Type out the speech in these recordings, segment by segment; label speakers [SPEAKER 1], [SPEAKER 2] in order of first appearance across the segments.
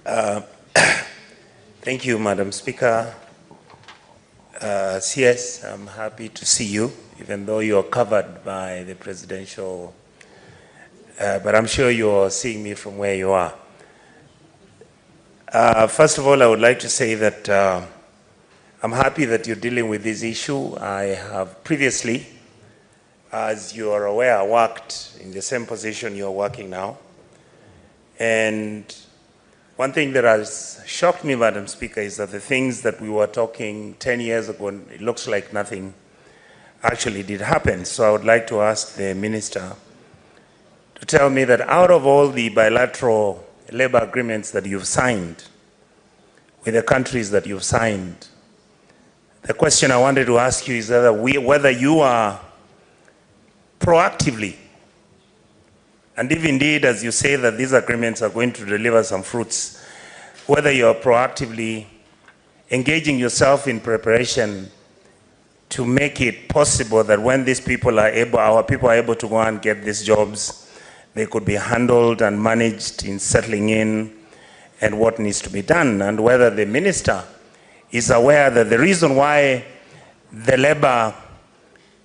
[SPEAKER 1] Thank you, Madam Speaker. CS, I'm happy to see you, even though you're covered by the presidential, but I'm sure you're seeing me from where you are. First of all, I would like to say that I'm happy that you're dealing with this issue. I have previously, as you are aware, worked in the same position you're working now. And one thing that has shocked me, Madam Speaker, is that the things that we were talking 10 years ago, it looks like nothing actually did happen. So I would like to ask the Minister to tell me that out of all the bilateral labor agreements that you've signed with the countries that you've signed, the question I wanted to ask you is whether you are proactively, and if indeed, as you say, that these agreements are going to deliver some fruits, whether you're proactively engaging yourself in preparation to make it possible that when these people are able, our people are able to go and get these jobs, they could be handled and managed in settling in and what needs to be done, and whether the Minister is aware that the reason why the labor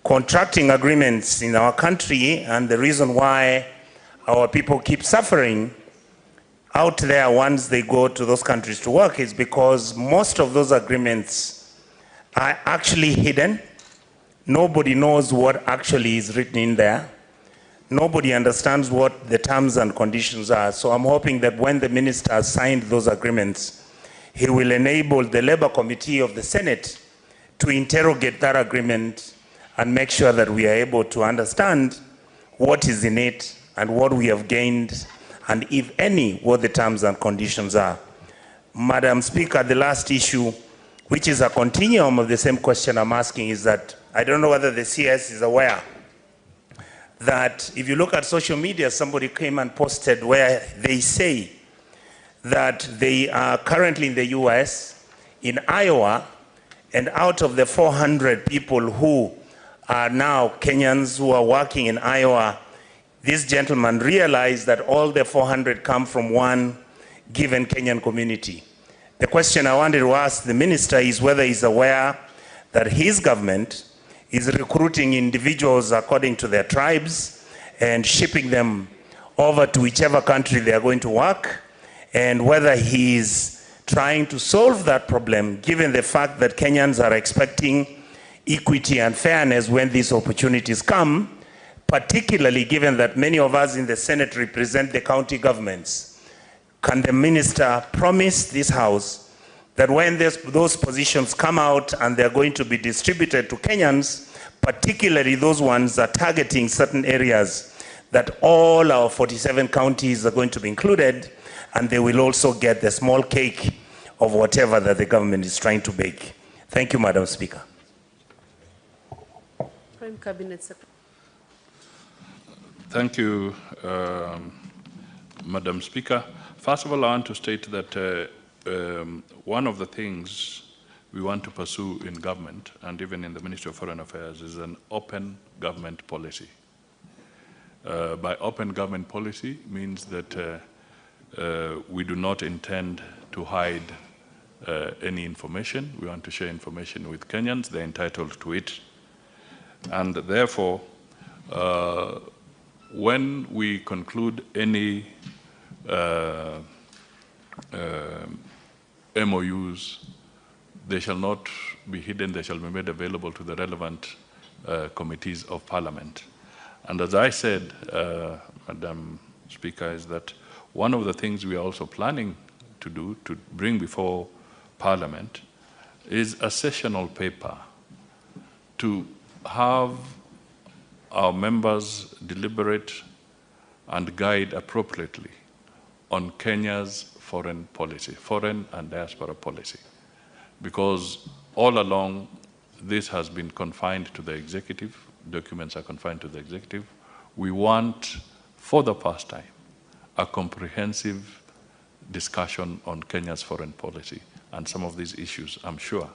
[SPEAKER 1] contracting agreements in our country and the reason why our people keep suffering out there once they go to those countries to work is because most of those agreements are actually hidden. Nobody knows what actually is written in there. Nobody understands what the terms and conditions are. So I'm hoping that when the Minister has signed those agreements, he will enable the Labor Committee of the Senate to interrogate that agreement and make sure that we are able to understand what is in it and what we have gained, and if any, what the terms and conditions are. Madam Speaker, the last issue, which is a continuum of the same question I'm asking, is that I don't know whether the CS is aware that if you look at social media, somebody came and posted where they say that they are currently in the US, in Iowa, and out of the 400 people who are now Kenyans who are working in Iowa, this gentleman realized that all the 400 come from one given Kenyan community. The question I wanted to ask the Minister is whether he's aware that his government is recruiting individuals according to their tribes and shipping them over to whichever country they are going to work, and whether he is trying to solve that problem given the fact that Kenyans are expecting equity and fairness when these opportunities come, particularly given that many of us in the Senate represent the county governments. Can the Minister promise this House that when those positions come out and they're going to be distributed to Kenyans, particularly those ones that are targeting certain areas, that all our 47 counties are going to be included, and they will also get the small cake of whatever that the government is trying to bake? Thank you, Madam Speaker.
[SPEAKER 2] Prime Cabinet Secretary.
[SPEAKER 3] Thank you, Madam Speaker. First of all, I want to state that one of the things we want to pursue in government and even in the Ministry of Foreign Affairs is an open government policy. By open government policy means that we do not intend to hide any information. We want to share information with Kenyans. They're entitled to it. And therefore, when we conclude any MOUs, they shall not be hidden, they shall be made available to the relevant committees of Parliament. And as I said, Madam Speaker, is that one of the things we are also planning to do, to bring before Parliament, is a sessional paper to have our members deliberate and guide appropriately on Kenya's foreign policy, foreign and diaspora policy. Because all along, this has been confined to the executive, documents are confined to the executive. We want, for the first time, a comprehensive discussion on Kenya's foreign policy. And some of these issues, I'm sure,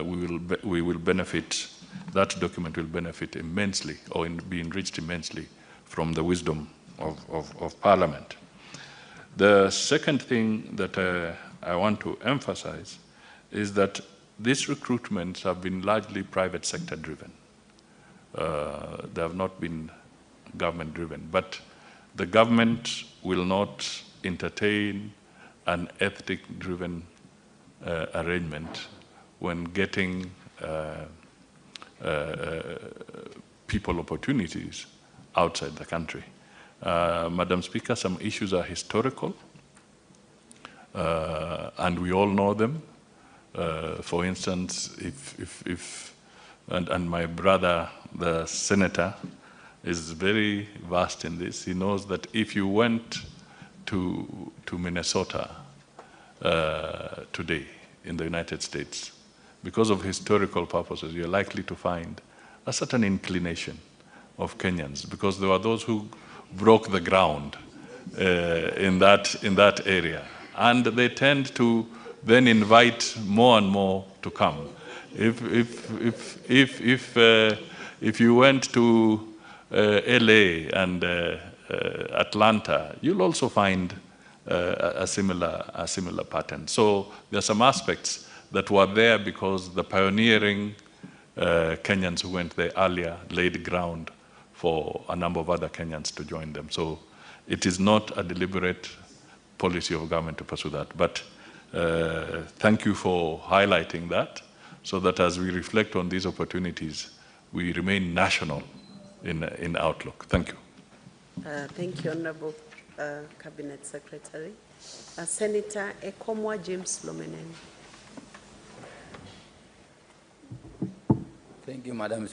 [SPEAKER 3] we will benefit. That document will benefit immensely, or be enriched immensely, from the wisdom of Parliament. The second thing that I want to emphasize is that these recruitments have been largely private sector driven. They have not been government driven, but the government will not entertain an ethnic driven arrangement when getting people opportunities outside the country. Madam Speaker, some issues are historical, and we all know them. For instance, and my brother, the senator, is very vast in this. He knows that if you went to Minnesota today in the United States, because of historical purposes, you're likely to find a certain inclination of Kenyans, because there were those who broke the ground in that area, and they tend to then invite more and more to come. If you went to LA and Atlanta, you'll also find a similar pattern. So there are some aspects that were there because the pioneering Kenyans who went there earlier laid ground for a number of other Kenyans to join them. So it is not a deliberate policy of government to pursue that. But thank you for highlighting that, so that as we reflect on these opportunities, we remain national in outlook. Thank you.
[SPEAKER 2] Thank you, Honorable Cabinet Secretary. Senator Ekomwa James Lomenen.
[SPEAKER 4] Thank you, Madam Speaker.